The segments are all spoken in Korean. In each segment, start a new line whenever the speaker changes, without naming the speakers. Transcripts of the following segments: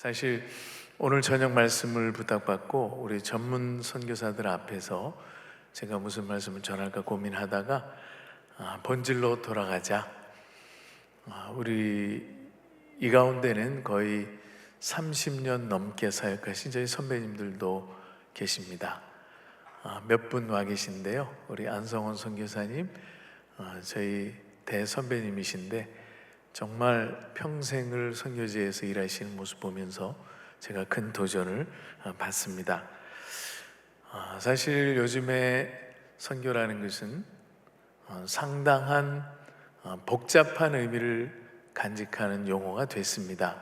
사실 오늘 저녁 말씀을 부탁받고 우리 전문 선교사들 앞에서 제가 무슨 말씀을 전할까 고민하다가 본질로 돌아가자. 우리 이 가운데는 거의 30년 넘게 사역하신 저희 선배님들도 계십니다. 몇 분 와 계신데요. 우리 안성원 선교사님, 저희 대선배님이신데 정말 평생을 선교지에서 일하시는 모습 보면서 제가 큰 도전을 받습니다. 사실 요즘에 선교라는 것은 상당한 복잡한 의미를 간직하는 용어가 됐습니다.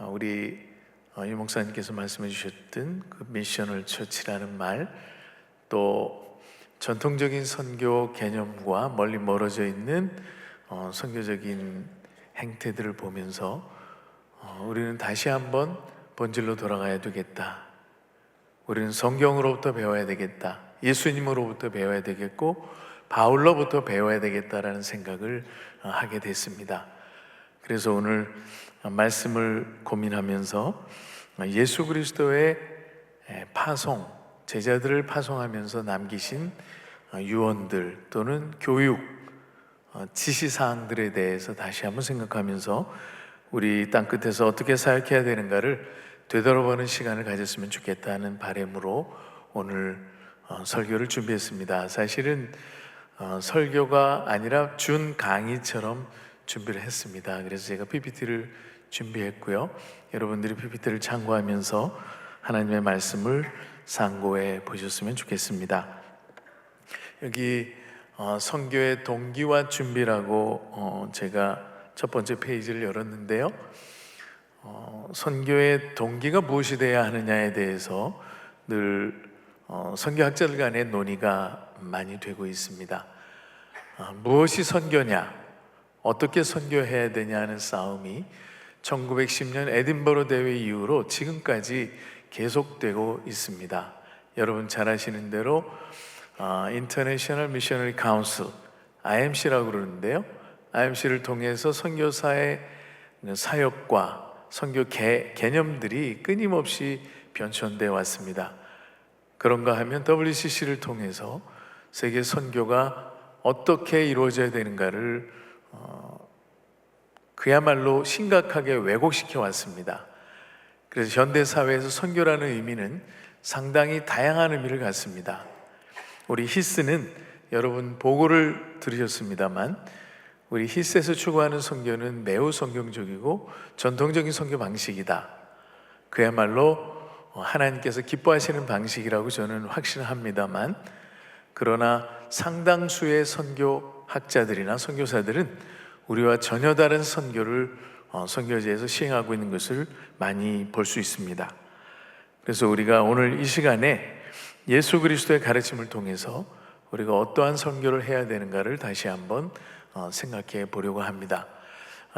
우리 유 목사님께서 말씀해 주셨던 그 미셔널 처치라는 말, 또 전통적인 선교 개념과 멀리 멀어져 있는 선교적인 행태들을 보면서 우리는 다시 한번 본질로 돌아가야 되겠다. 우리는 성경으로부터 배워야 되겠다. 예수님으로부터 배워야 되겠고 바울로부터 배워야 되겠다라는 생각을 하게 됐습니다. 그래서 오늘 말씀을 고민하면서 예수 그리스도의 파송, 제자들을 파송하면서 남기신 유언들 또는 교육, 지시사항들에 대해서 다시 한번 생각하면서 우리 땅끝에서 어떻게 사역해야 되는가를 되돌아보는 시간을 가졌으면 좋겠다는 바람으로 오늘 설교를 준비했습니다. 사실은 설교가 아니라 준 강의처럼 준비를 했습니다. 그래서 제가 PPT를 준비했고요. 여러분들이 PPT를 참고하면서 하나님의 말씀을 상고해 보셨으면 좋겠습니다. 여기 선교의 동기와 준비라고 제가 첫 번째 페이지를 열었는데요. 선교의 동기가 무엇이 되어야 하느냐에 대해서 늘 선교학자들 간의 논의가 많이 되고 있습니다. 무엇이 선교냐, 어떻게 선교해야 되냐 하는 싸움이 1910년 에딘버러 대회 이후로 지금까지 계속되고 있습니다. 여러분 잘 아시는 대로 International Missionary Council, IMC라고 그러는데요. IMC를 통해서 선교사의 사역과 선교 개념들이 끊임없이 변천되어 왔습니다. 그런가 하면 WCC를 통해서 세계 선교가 어떻게 이루어져야 되는가를 그야말로 심각하게 왜곡시켜 왔습니다. 그래서 현대사회에서 선교라는 의미는 상당히 다양한 의미를 갖습니다. 우리 히스는 여러분 보고를 들으셨습니다만 우리 히스에서 추구하는 선교는 매우 성경적이고 전통적인 선교 방식이다. 그야말로 하나님께서 기뻐하시는 방식이라고 저는 확신합니다만, 그러나 상당수의 선교학자들이나 선교사들은 우리와 전혀 다른 선교를 선교지에서 시행하고 있는 것을 많이 볼 수 있습니다. 그래서 우리가 오늘 이 시간에 예수 그리스도의 가르침을 통해서 우리가 어떠한 선교를 해야 되는가를 다시 한번 생각해 보려고 합니다.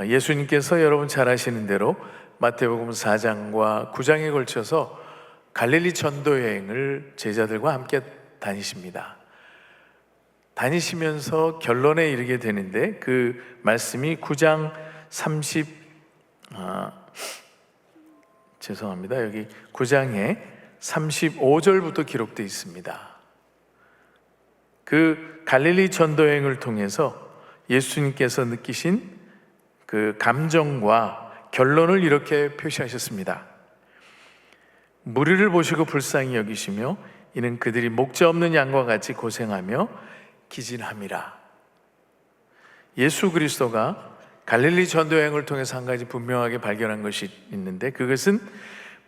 예수님께서 여러분 잘 아시는 대로 마태복음 4장과 9장에 걸쳐서 갈릴리 전도 여행을 제자들과 함께 다니십니다. 다니시면서 결론에 이르게 되는데 그 말씀이 9장 여기 9장에 35절부터 기록되어 있습니다. 그 갈릴리 전도여행을 통해서 예수님께서 느끼신 그 감정과 결론을 이렇게 표시하셨습니다. 무리를 보시고 불쌍히 여기시며 이는 그들이 목자 없는 양과 같이 고생하며 기진함이라. 예수 그리스도가 갈릴리 전도여행을 통해서 한 가지 분명하게 발견한 것이 있는데, 그것은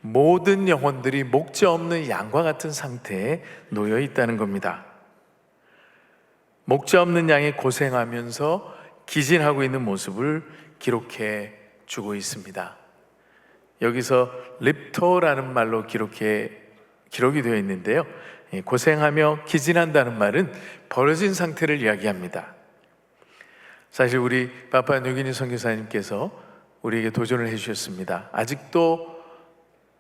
모든 영혼들이 목자 없는 양과 같은 상태에 놓여 있다는 겁니다. 목자 없는 양이 고생하면서 기진하고 있는 모습을 기록해 주고 있습니다. 여기서 립토라는 말로 기록이 되어 있는데요. 고생하며 기진한다는 말은 버려진 상태를 이야기합니다. 사실 우리 파푸아뉴기니 선교사님께서 우리에게 도전을 해주셨습니다. 아직도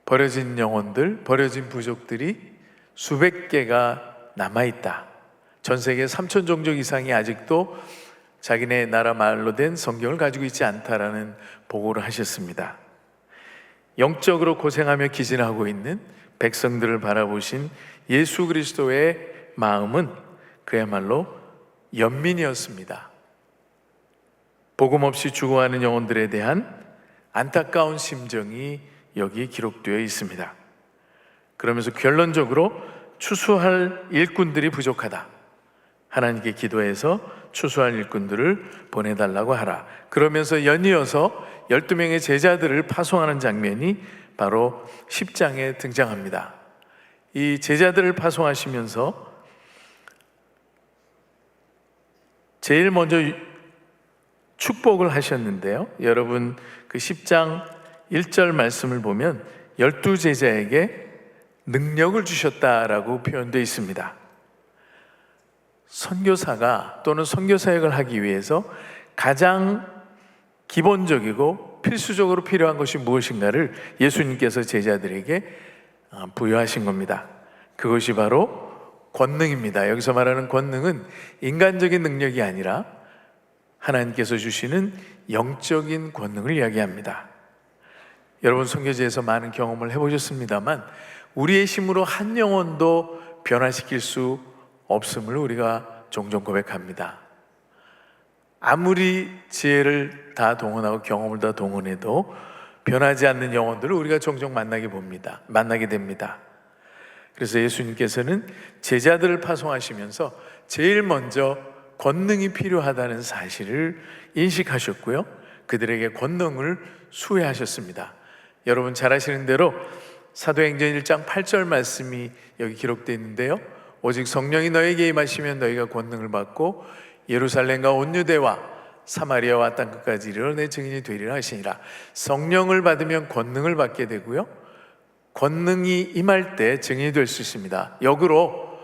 버려진 영혼들, 버려진 부족들이 수백 개가 남아있다. 전 세계 3천 종족 이상이 아직도 자기네 나라 말로 된 성경을 가지고 있지 않다라는 보고를 하셨습니다. 영적으로 고생하며 기진하고 있는 백성들을 바라보신 예수 그리스도의 마음은 그야말로 연민이었습니다. 복음 없이 죽어가는 영혼들에 대한 안타까운 심정이 여기 기록되어 있습니다. 그러면서 결론적으로 추수할 일꾼들이 부족하다. 하나님께 기도해서 추수할 일꾼들을 보내달라고 하라. 그러면서 연이어서 12명의 제자들을 파송하는 장면이 바로 10장에 등장합니다. 이 제자들을 파송하시면서 제일 먼저 축복을 하셨는데요. 여러분 그 10장 1절 말씀을 보면 12제자에게 능력을 주셨다라고 표현되어 있습니다. 선교사가 또는 선교사역을 하기 위해서 가장 기본적이고 필수적으로 필요한 것이 무엇인가를 예수님께서 제자들에게 부여하신 겁니다. 그것이 바로 권능입니다. 여기서 말하는 권능은 인간적인 능력이 아니라 하나님께서 주시는 영적인 권능을 이야기합니다. 여러분 선교지에서 많은 경험을 해보셨습니다만 우리의 힘으로 한 영혼도 변화시킬 수 없음을 우리가 종종 고백합니다. 아무리 지혜를 다 동원하고 경험을 다 동원해도 변하지 않는 영혼들을 우리가 종종 만나게 됩니다. 그래서 예수님께서는 제자들을 파송하시면서 제일 먼저 권능이 필요하다는 사실을 인식하셨고요, 그들에게 권능을 수여하셨습니다. 여러분 잘 아시는 대로 사도행전 1장 8절 말씀이 여기 기록되어 있는데요, 오직 성령이 너에게 임하시면 너희가 권능을 받고 예루살렘과 온 유대와 사마리아와 땅끝까지 이르러 내 증인이 되리라 하시니라. 성령을 받으면 권능을 받게 되고요, 권능이 임할 때 증인이 될 수 있습니다. 역으로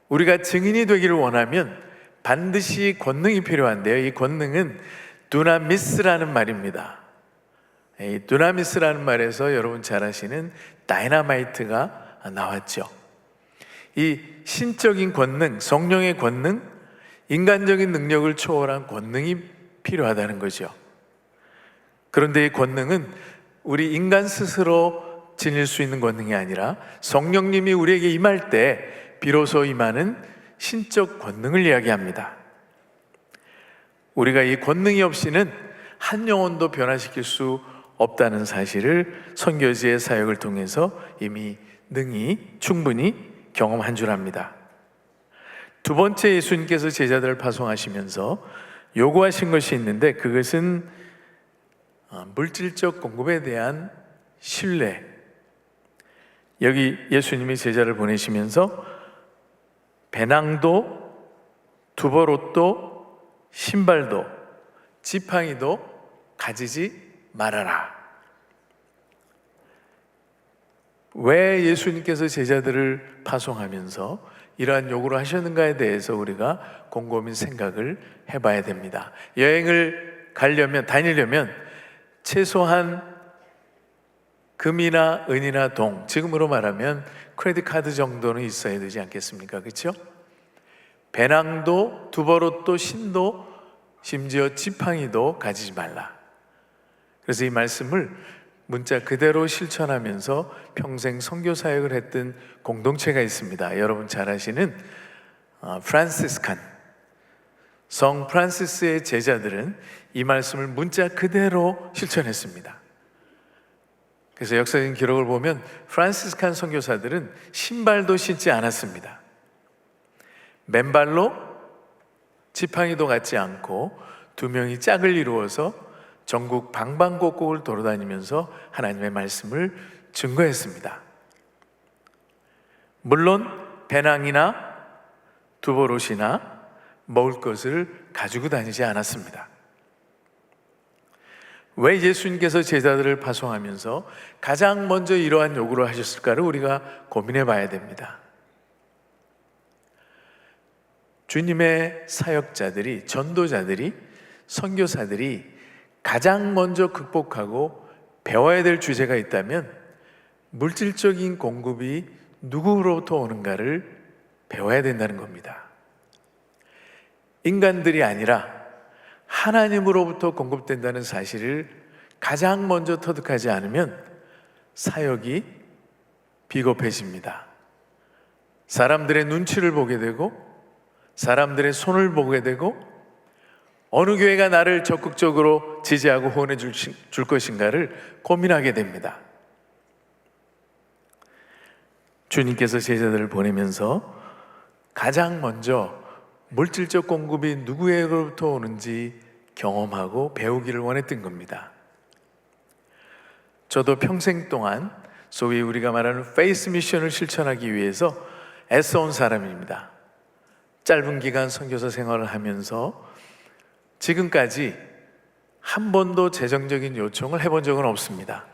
우리가 증인이 되기를 원하면 반드시 권능이 필요한데요, 이 권능은 두나미스라는 말입니다. 이 두나미스라는 말에서 여러분 잘 아시는 다이너마이트가 나왔죠. 이 신적인 권능, 성령의 권능, 인간적인 능력을 초월한 권능이 필요하다는 거죠. 그런데 이 권능은 우리 인간 스스로 지닐 수 있는 권능이 아니라 성령님이 우리에게 임할 때 비로소 임하는 신적 권능을 이야기합니다. 우리가 이 권능이 없이는 한 영혼도 변화시킬 수 없다는 사실을 선교지의 사역을 통해서 이미 능히 충분히 경험한 줄 압니다. 두 번째, 예수님께서 제자들을 파송하시면서 요구하신 것이 있는데 그것은 물질적 공급에 대한 신뢰. 여기 예수님이 제자를 보내시면서 배낭도, 두벌옷도, 신발도, 지팡이도 가지지 말아라. 왜 예수님께서 제자들을 파송하면서 이러한 요구를 하셨는가에 대해서 우리가 곰곰이 생각을 해봐야 됩니다. 여행을 다니려면 최소한 금이나 은이나 동, 지금으로 말하면 크레딧 카드 정도는 있어야 되지 않겠습니까? 그렇죠? 배낭도, 두벌옷도, 신도, 심지어 지팡이도 가지지 말라. 그래서 이 말씀을 문자 그대로 실천하면서 평생 선교 사역을 했던 공동체가 있습니다. 여러분 잘 아시는 프란시스칸, 성 프란시스의 제자들은 이 말씀을 문자 그대로 실천했습니다. 그래서 역사적인 기록을 보면 프란시스칸 선교사들은 신발도 신지 않았습니다. 맨발로 지팡이도 갖지 않고 두 명이 짝을 이루어서 전국 방방곡곡을 돌아다니면서 하나님의 말씀을 증거했습니다. 물론 배낭이나 두벌옷이나 먹을 것을 가지고 다니지 않았습니다. 왜 예수님께서 제자들을 파송하면서 가장 먼저 이러한 요구를 하셨을까를 우리가 고민해 봐야 됩니다. 주님의 사역자들이, 전도자들이, 선교사들이 가장 먼저 극복하고 배워야 될 주제가 있다면 물질적인 공급이 누구로부터 오는가를 배워야 된다는 겁니다. 인간들이 아니라 하나님으로부터 공급된다는 사실을 가장 먼저 터득하지 않으면 사역이 비겁해집니다. 사람들의 눈치를 보게 되고 사람들의 손을 보게 되고 어느 교회가 나를 적극적으로 지지하고 후원해 줄 것인가를 고민하게 됩니다. 주님께서 제자들을 보내면서 가장 먼저 물질적 공급이 누구에게로부터 오는지 경험하고 배우기를 원했던 겁니다. 저도 평생 동안 소위 우리가 말하는 페이스 미션을 실천하기 위해서 애써온 사람입니다. 짧은 기간 선교사 생활을 하면서 지금까지 한 번도 재정적인 요청을 해본 적은 없습니다.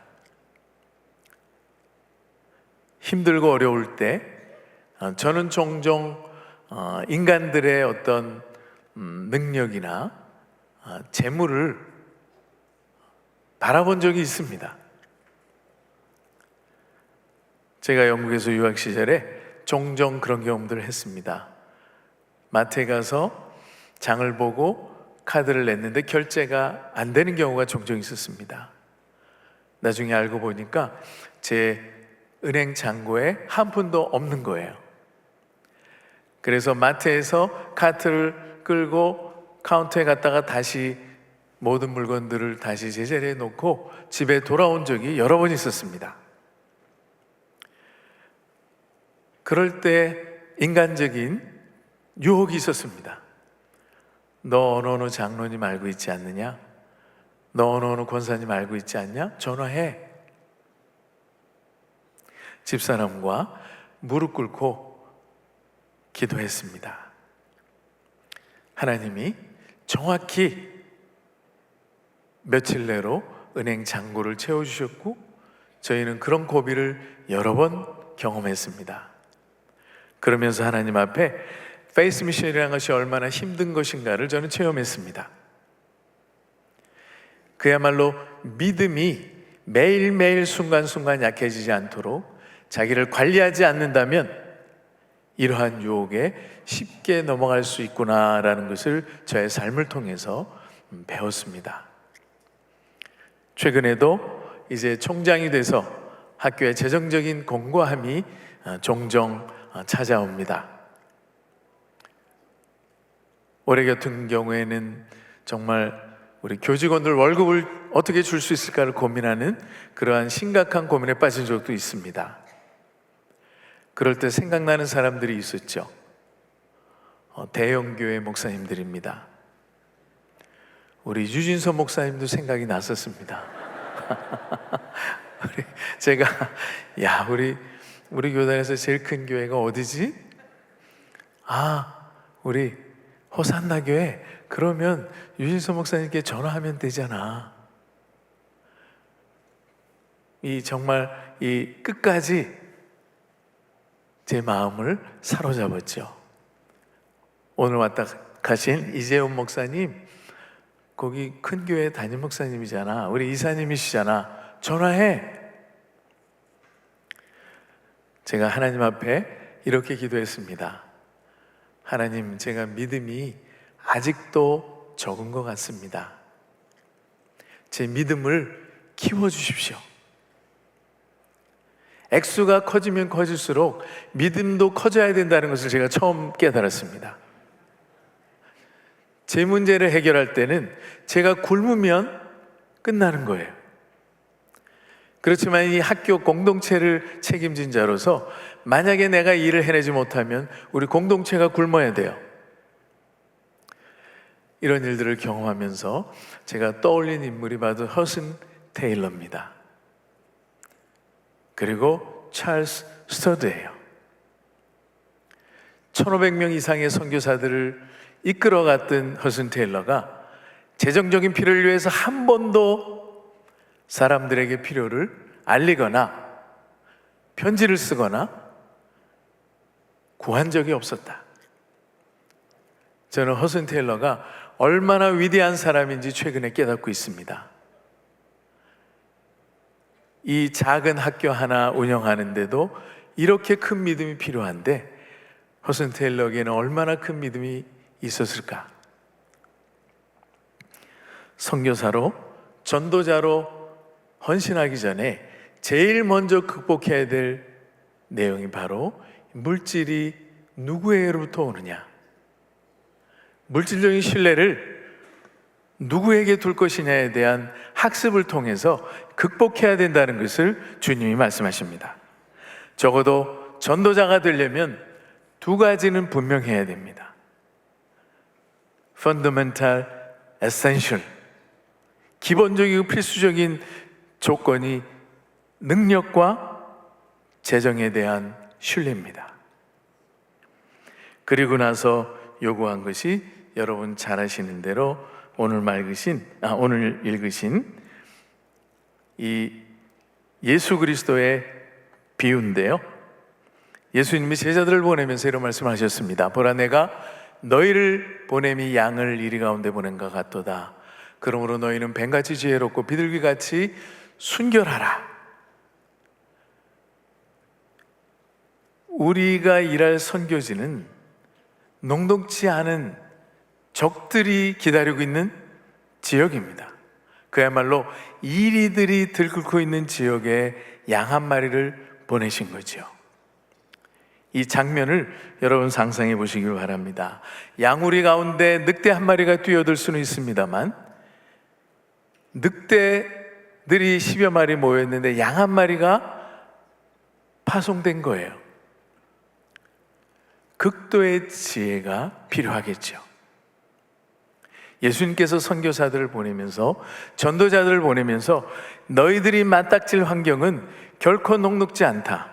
힘들고 어려울 때 저는 종종 인간들의 어떤 능력이나 재물을 바라본 적이 있습니다. 제가 영국에서 유학 시절에 종종 그런 경험들을 했습니다. 마트에 가서 장을 보고 카드를 냈는데 결제가 안 되는 경우가 종종 있었습니다. 나중에 알고 보니까 제 은행 잔고에 한 푼도 없는 거예요. 그래서 마트에서 카트를 끌고 카운터에 갔다가 다시 모든 물건들을 다시 제자리에 놓고 집에 돌아온 적이 여러 번 있었습니다. 그럴 때 인간적인 유혹이 있었습니다. 너 어느 장로님 알고 있지 않느냐? 너 어느 권사님 알고 있지 않냐? 전화해. 집사람과 무릎 꿇고 기도했습니다. 하나님이 정확히 며칠 내로 은행 잔고를 채워주셨고 저희는 그런 고비를 여러 번 경험했습니다. 그러면서 하나님 앞에 페이스 미션이라는 것이 얼마나 힘든 것인가를 저는 체험했습니다. 그야말로 믿음이 매일매일 순간순간 약해지지 않도록 자기를 관리하지 않는다면 이러한 유혹에 쉽게 넘어갈 수 있구나라는 것을 저의 삶을 통해서 배웠습니다. 최근에도 이제 총장이 돼서 학교에 재정적인 공고함이 종종 찾아옵니다. 올해 같은 경우에는 정말 우리 교직원들 월급을 어떻게 줄 수 있을까를 고민하는 그러한 심각한 고민에 빠진 적도 있습니다. 그럴 때 생각나는 사람들이 있었죠. 대형교회 목사님들입니다. 우리 유진서 목사님도 생각이 났었습니다. 제가 우리 교단에서 제일 큰 교회가 어디지? 우리 호산나 교회. 그러면 유진서 목사님께 전화하면 되잖아. 정말 끝까지 제 마음을 사로잡았죠. 오늘 왔다 가신 이재훈 목사님, 거기 큰 교회 담임 목사님이잖아. 우리 이사님이시잖아. 전화해. 제가 하나님 앞에 이렇게 기도했습니다. 하나님, 제가 믿음이 아직도 적은 것 같습니다. 제 믿음을 키워주십시오. 액수가 커지면 커질수록 믿음도 커져야 된다는 것을 제가 처음 깨달았습니다. 제 문제를 해결할 때는 제가 굶으면 끝나는 거예요. 그렇지만 이 학교 공동체를 책임진 자로서 만약에 내가 일을 해내지 못하면 우리 공동체가 굶어야 돼요. 이런 일들을 경험하면서 제가 떠올린 인물이 바로 허슨 테일러입니다. 그리고 찰스 스터드예요. 1500명 이상의 선교사들을 이끌어갔던 허슨 테일러가 재정적인 필요를 위해서 한 번도 사람들에게 필요를 알리거나 편지를 쓰거나 구한 적이 없었다. 저는 허슨 테일러가 얼마나 위대한 사람인지 최근에 깨닫고 있습니다. 이 작은 학교 하나 운영하는데도 이렇게 큰 믿음이 필요한데 허슨 테일러에게는 얼마나 큰 믿음이 있었을까? 선교사로 전도자로 헌신하기 전에 제일 먼저 극복해야 될 내용이 바로 물질이 누구에게로부터 오느냐, 물질적인 신뢰를 누구에게 둘 것이냐에 대한 학습을 통해서 극복해야 된다는 것을 주님이 말씀하십니다. 적어도 전도자가 되려면 두 가지는 분명해야 됩니다. Fundamental, Essential, 기본적이고 필수적인 조건이 능력과 재정에 대한 신뢰입니다. 그리고 나서 요구한 것이 여러분 잘 아시는 대로 오늘 읽으신 이 예수 그리스도의 비유인데요. 예수님이 제자들을 보내면서 이런 말씀하셨습니다. 보라, 내가 너희를 보냄이 양을 이리 가운데 보낸 것 같도다. 그러므로 너희는 뱀같이 지혜롭고 비둘기같이 순결하라. 우리가 일할 선교지는 녹록지 않은 적들이 기다리고 있는 지역입니다. 그야말로 이리들이 들끓고 있는 지역에 양 한 마리를 보내신 거죠. 이 장면을 여러분 상상해 보시길 바랍니다. 양우리 가운데 늑대 한 마리가 뛰어들 수는 있습니다만 늑대들이 10여 마리 모였는데 양 한 마리가 파송된 거예요. 극도의 지혜가 필요하겠죠. 예수님께서 선교사들을 보내면서, 전도자들을 보내면서 너희들이 맞닥칠 환경은 결코 녹록지 않다.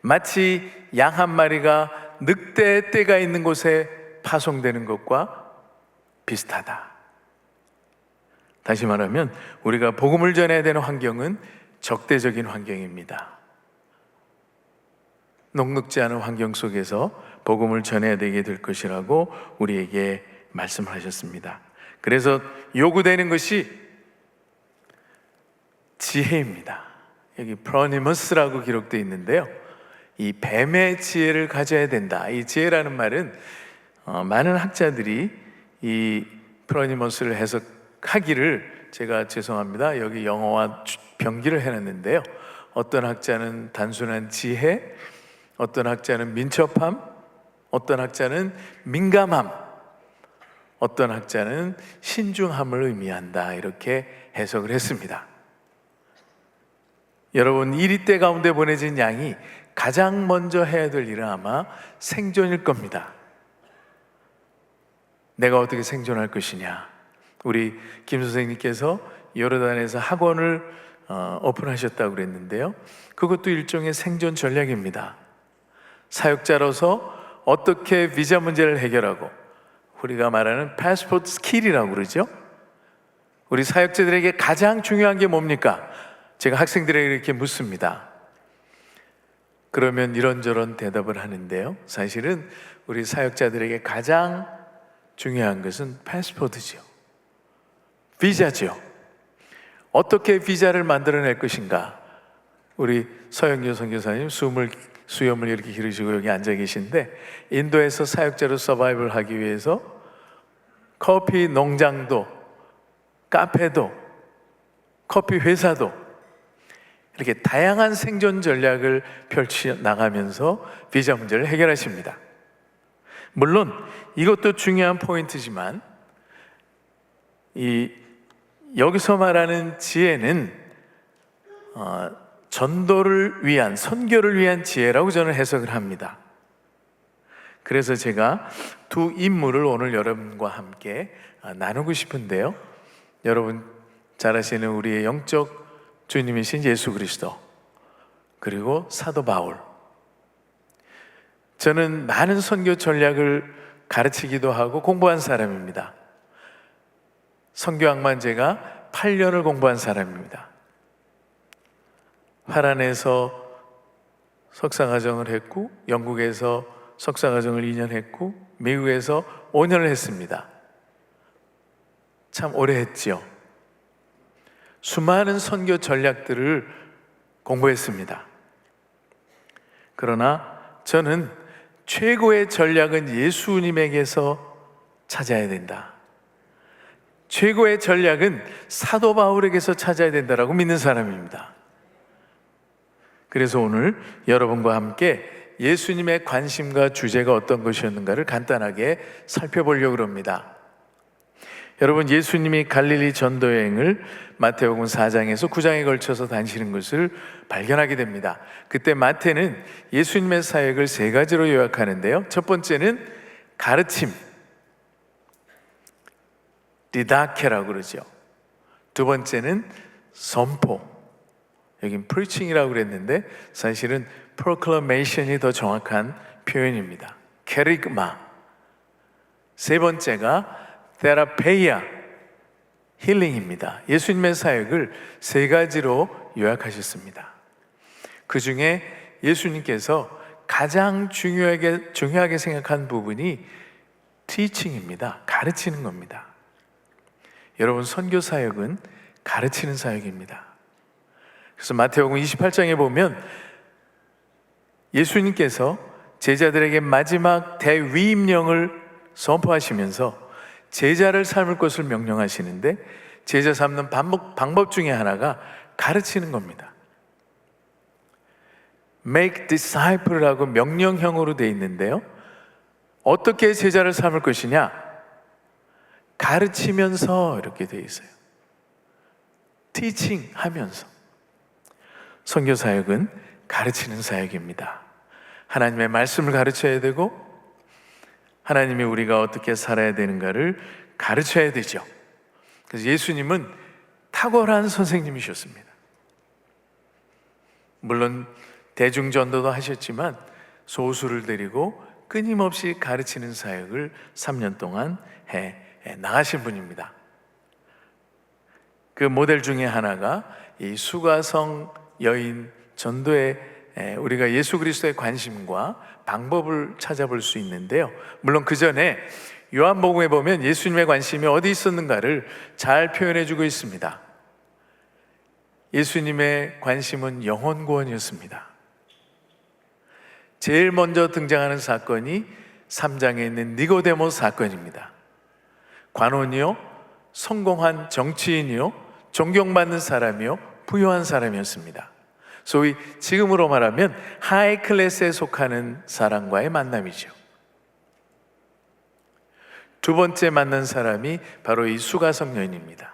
마치 양 한 마리가 늑대의 떼가 있는 곳에 파송되는 것과 비슷하다. 다시 말하면 우리가 복음을 전해야 되는 환경은 적대적인 환경입니다. 녹록지 않은 환경 속에서 복음을 전해야 되게 될 것이라고 우리에게 말씀하셨습니다. 그래서 요구되는 것이 지혜입니다. 여기 프로니머스라고 기록되어 있는데요, 이 뱀의 지혜를 가져야 된다. 이 지혜라는 말은 많은 학자들이 이 프로니머스를 해석하기를, 제가 죄송합니다, 여기 영어와 병기를 해놨는데요, 어떤 학자는 단순한 지혜, 어떤 학자는 민첩함, 어떤 학자는 민감함, 어떤 학자는 신중함을 의미한다, 이렇게 해석을 했습니다. 여러분, 이리떼 가운데 보내진 양이 가장 먼저 해야 될 일은 아마 생존일 겁니다. 내가 어떻게 생존할 것이냐. 우리 김 선생님께서 요르단에서 학원을 오픈하셨다고 그랬는데요, 그것도 일종의 생존 전략입니다. 사역자로서 어떻게 비자 문제를 해결하고, 우리가 말하는 패스포트 스킬이라고 그러죠. 우리 사역자들에게 가장 중요한 게 뭡니까? 제가 학생들에게 이렇게 묻습니다. 그러면 이런저런 대답을 하는데요, 사실은 우리 사역자들에게 가장 중요한 것은 패스포트죠. 비자죠. 어떻게 비자를 만들어낼 것인가. 우리 서영교 선교사님 수염을 이렇게 기르시고 여기 앉아 계신데, 인도에서 사역자로 서바이벌 하기 위해서 커피 농장도, 카페도, 커피 회사도 이렇게 다양한 생존 전략을 펼쳐 나가면서 비자 문제를 해결하십니다. 물론 이것도 중요한 포인트지만, 여기서 말하는 지혜는 전도를 위한, 선교를 위한 지혜라고 저는 해석을 합니다. 그래서 제가 두 인물을 오늘 여러분과 함께 나누고 싶은데요, 여러분 잘 아시는 우리의 영적 주님이신 예수 그리스도, 그리고 사도 바울. 저는 많은 선교 전략을 가르치기도 하고 공부한 사람입니다. 선교학만 제가 8년을 공부한 사람입니다. 화란에서 석사과정을 했고, 영국에서 석사과정을 2년 했고, 미국에서 5년을 했습니다. 참 오래 했죠. 수많은 선교 전략들을 공부했습니다. 그러나 저는 최고의 전략은 예수님에게서 찾아야 된다. 최고의 전략은 사도 바울에게서 찾아야 된다라고 믿는 사람입니다. 그래서 오늘 여러분과 함께 예수님의 관심과 주제가 어떤 것이었는가를 간단하게 살펴보려고 합니다. 여러분, 예수님이 갈릴리 전도 여행을 마태복음 4장에서 9장에 걸쳐서 다니시는 것을 발견하게 됩니다. 그때 마태는 예수님의 사역을 세 가지로 요약하는데요. 첫 번째는 가르침, 디다케라고 그러죠. 두 번째는 선포, 여긴 preaching이라고 그랬는데 사실은 proclamation이 더 정확한 표현입니다. 케리그마. 세 번째가 테라페이아, 힐링입니다. 예수님의 사역을 세 가지로 요약하셨습니다. 그 중에 예수님께서 가장 중요하게 생각한 부분이 teaching입니다. 가르치는 겁니다. 여러분, 선교 사역은 가르치는 사역입니다. 그래서 마태복음 28장에 보면 예수님께서 제자들에게 마지막 대위임령을 선포하시면서 제자를 삶을 것을 명령하시는데 제자 삼는 방법 중에 하나가 가르치는 겁니다. Make disciple라고 명령형으로 되어 있는데요. 어떻게 제자를 삼을 것이냐? 가르치면서 이렇게 되어 있어요. teaching 하면서. 선교 사역은 가르치는 사역입니다. 하나님의 말씀을 가르쳐야 되고 하나님이 우리가 어떻게 살아야 되는가를 가르쳐야 되죠. 그래서 예수님은 탁월한 선생님이셨습니다. 물론 대중전도도 하셨지만 소수를 데리고 끊임없이 가르치는 사역을 3년 동안 해 나가신 분입니다. 그 모델 중에 하나가 이 수가성 여인 전도에 우리가 예수 그리스도의 관심과 방법을 찾아볼 수 있는데요. 물론 그 전에 요한복음에 보면 예수님의 관심이 어디 있었는가를 잘 표현해주고 있습니다. 예수님의 관심은 영혼 구원이었습니다. 제일 먼저 등장하는 사건이 3장에 있는 니고데모 사건입니다. 관원이요, 성공한 정치인이요, 존경받는 사람이요, 부유한 사람이었습니다. 소위 지금으로 말하면 하이 클래스에 속하는 사람과의 만남이죠. 두 번째 만난 사람이 바로 이 수가성 여인입니다.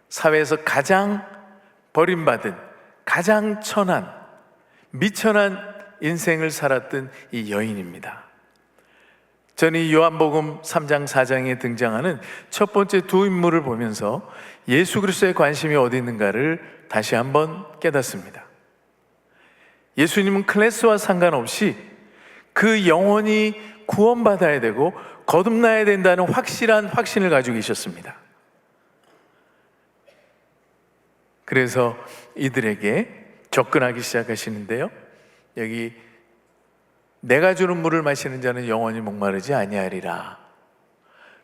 사회에서 가장 버림받은, 가장 천한, 미천한 인생을 살았던 이 여인입니다. 저는 이 요한복음 3장 4장에 등장하는 첫 번째 두 인물을 보면서 예수 그리스도의 관심이 어디 있는가를 다시 한번 깨닫습니다. 예수님은 클래스와 상관없이 그 영혼이 구원받아야 되고 거듭나야 된다는 확실한 확신을 가지고 계셨습니다. 그래서 이들에게 접근하기 시작하시는데요. 여기 내가 주는 물을 마시는 자는 영원히 목마르지 아니하리라.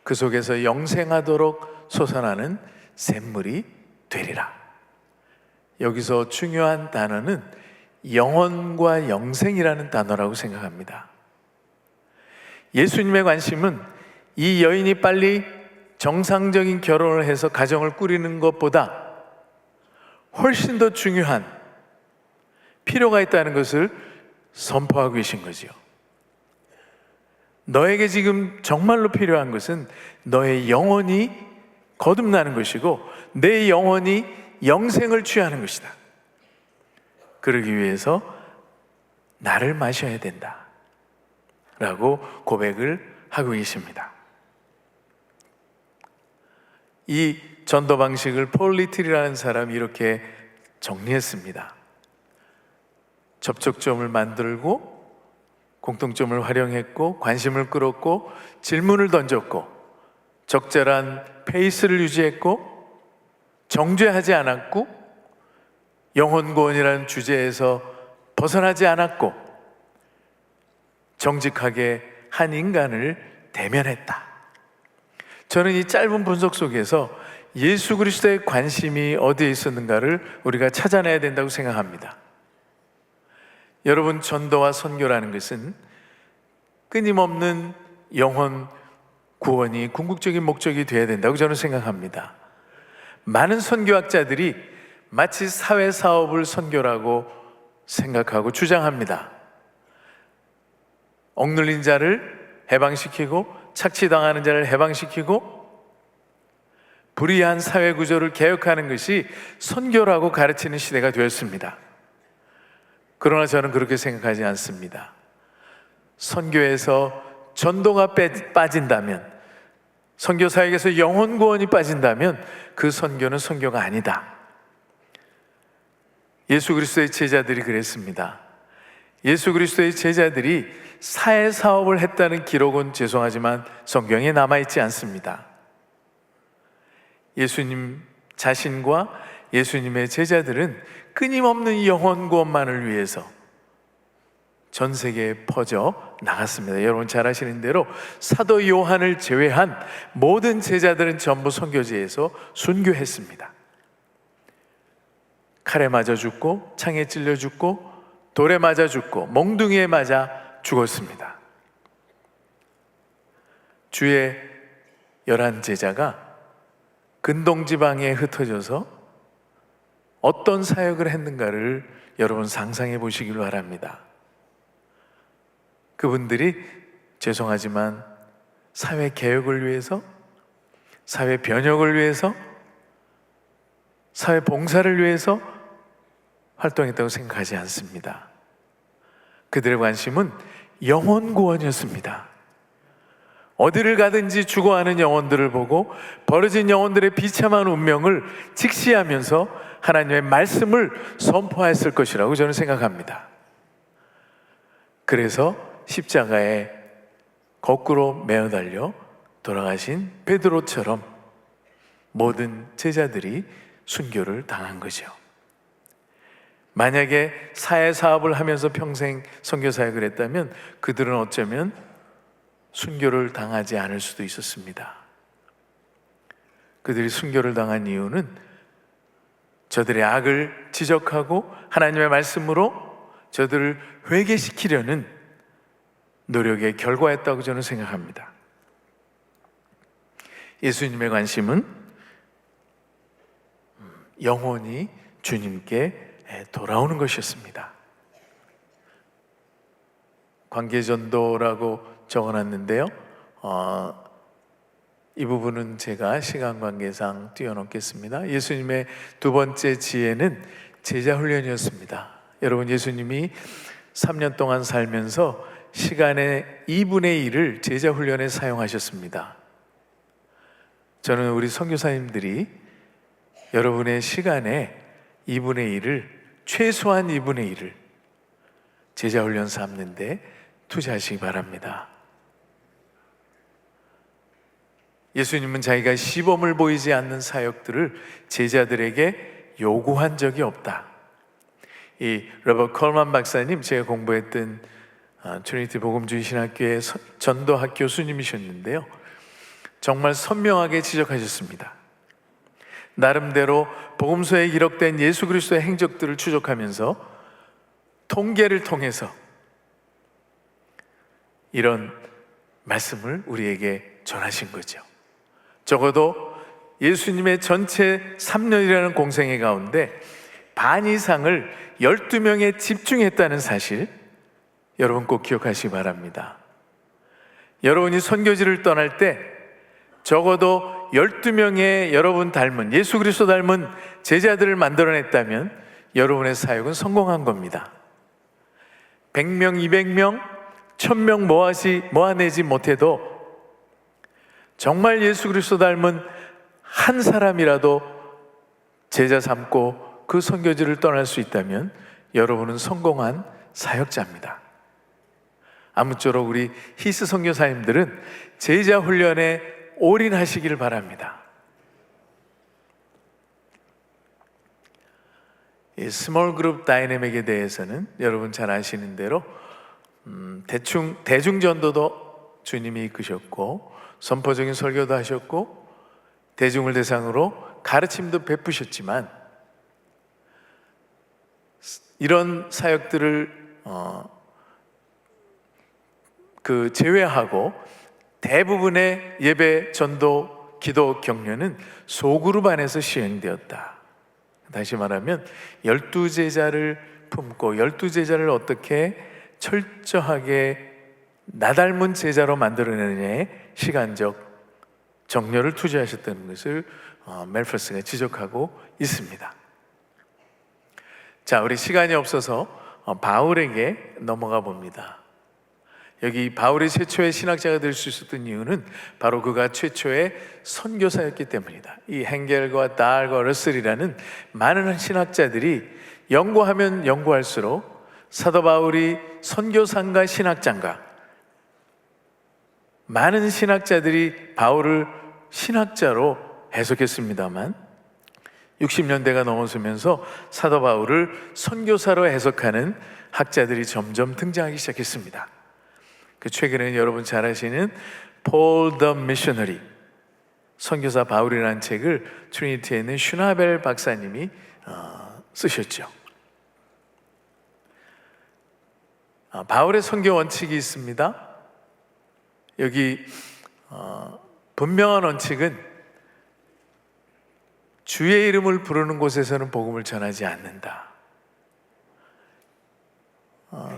그 속에서 영생하도록 솟아나는 샘물이 되리라. 여기서 중요한 단어는 영혼과 영생이라는 단어라고 생각합니다. 예수님의 관심은 이 여인이 빨리 정상적인 결혼을 해서 가정을 꾸리는 것보다 훨씬 더 중요한 필요가 있다는 것을 선포하고 계신 거죠. 너에게 지금 정말로 필요한 것은 너의 영혼이 거듭나는 것이고 내 영혼이 영생을 취하는 것이다. 그러기 위해서 나를 마셔야 된다 라고 고백을 하고 계십니다. 이 전도 방식을 폴 리틀이라는 사람이 이렇게 정리했습니다. 접촉점을 만들고 공통점을 활용했고 관심을 끌었고 질문을 던졌고 적절한 페이스를 유지했고 정죄하지 않았고 영혼구원이라는 주제에서 벗어나지 않았고 정직하게 한 인간을 대면했다. 저는 이 짧은 분석 속에서 예수 그리스도의 관심이 어디에 있었는가를 우리가 찾아내야 된다고 생각합니다. 여러분, 전도와 선교라는 것은 끊임없는 영혼 구원이 궁극적인 목적이 되어야 된다고 저는 생각합니다. 많은 선교학자들이 마치 사회사업을 선교라고 생각하고 주장합니다. 억눌린 자를 해방시키고 착취당하는 자를 해방시키고 불의한 사회 구조를 개혁하는 것이 선교라고 가르치는 시대가 되었습니다. 그러나 저는 그렇게 생각하지 않습니다. 선교에서 전도가 빠진다면, 선교 사역에서 영혼 구원이 빠진다면 그 선교는 선교가 아니다. 예수 그리스도의 제자들이 그랬습니다. 예수 그리스도의 제자들이 사회 사업을 했다는 기록은 죄송하지만 성경에 남아있지 않습니다. 예수님 자신과 예수님의 제자들은 끊임없는 영혼 구원만을 위해서 전 세계에 퍼져 나갔습니다. 여러분 잘 아시는 대로 사도 요한을 제외한 모든 제자들은 전부 선교지에서 순교했습니다. 칼에 맞아 죽고, 창에 찔려 죽고, 돌에 맞아 죽고, 몽둥이에 맞아 죽었습니다. 주의 11제자가 근동지방에 흩어져서 어떤 사역을 했는가를 여러분 상상해 보시길 바랍니다. 그분들이 죄송하지만 사회 개혁을 위해서, 사회 변혁을 위해서, 사회 봉사를 위해서 활동했다고 생각하지 않습니다. 그들의 관심은 영혼 구원이었습니다. 어디를 가든지 죽어가는 영혼들을 보고 벌어진 영혼들의 비참한 운명을 직시하면서 하나님의 말씀을 선포했을 것이라고 저는 생각합니다. 그래서 십자가에 거꾸로 매어 달려 돌아가신 베드로처럼 모든 제자들이 순교를 당한 거죠. 만약에 사회 사업을 하면서 평생 선교 사역을 했다면 그들은 어쩌면 순교를 당하지 않을 수도 있었습니다. 그들이 순교를 당한 이유는 저들의 악을 지적하고 하나님의 말씀으로 저들을 회개시키려는 노력의 결과였다고 저는 생각합니다. 예수님의 관심은 영혼이 주님께 돌아오는 것이었습니다. 관계전도라고 적어놨는데요. 이 부분은 제가 시간 관계상 뛰어넘겠습니다. 예수님의 두 번째 지혜는 제자 훈련이었습니다. 여러분, 예수님이 3년 동안 살면서 시간의 2분의 1을 제자 훈련에 사용하셨습니다. 저는 우리 선교사님들이 여러분의 시간의 2분의 1을, 최소한 2분의 1을 제자 훈련 삼는데 투자하시기 바랍니다. 예수님은 자기가 시범을 보이지 않는 사역들을 제자들에게 요구한 적이 없다. 이 로버트 콜만 박사님, 제가 공부했던 트리니티 복음주의 신학교의 전도학 교수님이셨는데요, 정말 선명하게 지적하셨습니다. 나름대로 복음서에 기록된 예수 그리스도의 행적들을 추적하면서 통계를 통해서 이런 말씀을 우리에게 전하신 거죠. 적어도 예수님의 전체 3년이라는 공생애 가운데 반 이상을 12명에 집중했다는 사실, 여러분 꼭 기억하시기 바랍니다. 여러분이 선교지를 떠날 때 적어도 12명의 여러분 닮은, 예수 그리스도 닮은 제자들을 만들어냈다면 여러분의 사역은 성공한 겁니다. 100명, 200명, 1000명 모아내지 못해도 정말 예수 그리스도 닮은 한 사람이라도 제자 삼고 그 선교지를 떠날 수 있다면 여러분은 성공한 사역자입니다. 아무쪼록 우리 히스 선교사님들은 제자 훈련에 올인하시기를 바랍니다. 이 스몰 그룹 다이내믹에 대해서는 여러분 잘 아시는 대로 대중전도도 주님이 이끄셨고 선포적인 설교도 하셨고 대중을 대상으로 가르침도 베푸셨지만, 이런 사역들을 제외하고 대부분의 예배, 전도, 기도 격려는 소그룹 안에서 시행되었다. 다시 말하면 12제자를 품고 12제자를 어떻게 철저하게 나 닮은 제자로 만들어내느냐에 시간적 정열을 투자하셨다는 것을 멜퍼스가 지적하고 있습니다. 자, 우리 시간이 없어서 바울에게 넘어가 봅니다. 여기 바울이 최초의 신학자가 될 수 있었던 이유는 바로 그가 최초의 선교사였기 때문이다. 이 헨겔과 다알과 러셀이라는 많은 신학자들이 연구하면 연구할수록 사도 바울이 선교사인가 신학자인가, 많은 신학자들이 바울을 신학자로 해석했습니다만 60년대가 넘어서면서 사도 바울을 선교사로 해석하는 학자들이 점점 등장하기 시작했습니다. 그 최근에는 여러분 잘 아시는 Paul the Missionary, 선교사 바울이라는 책을 트리니티에 있는 슈나벨 박사님이 쓰셨죠. 바울의 선교 원칙이 있습니다. 여기 분명한 원칙은 주의 이름을 부르는 곳에서는 복음을 전하지 않는다.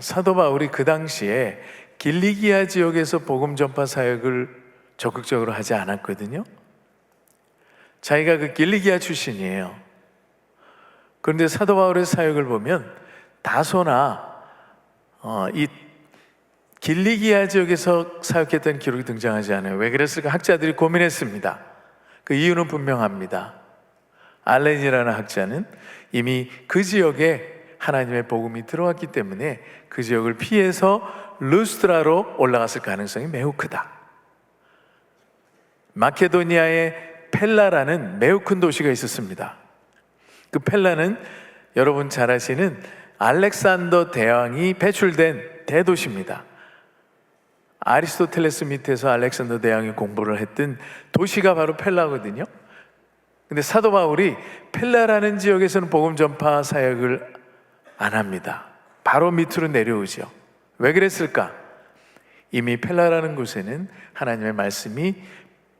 사도 바울이 그 당시에 길리기아 지역에서 복음 전파 사역을 적극적으로 하지 않았거든요. 자기가 그 길리기아 출신이에요. 그런데 사도 바울의 사역을 보면 다소나 이 길리기아 지역에서 사역했던 기록이 등장하지 않아요. 왜 그랬을까? 학자들이 고민했습니다. 그 이유는 분명합니다. 알렌이라는 학자는 이미 그 지역에 하나님의 복음이 들어왔기 때문에 그 지역을 피해서 루스트라로 올라갔을 가능성이 매우 크다. 마케도니아의 펠라라는 매우 큰 도시가 있었습니다. 그 펠라는 여러분 잘 아시는 알렉산더 대왕이 배출된 대도시입니다. 아리스토텔레스 밑에서 알렉산더 대왕이 공부를 했던 도시가 바로 펠라거든요. 근데 사도 바울이 펠라라는 지역에서는 복음 전파 사역을 안 합니다. 바로 밑으로 내려오죠. 왜 그랬을까? 이미 펠라라는 곳에는 하나님의 말씀이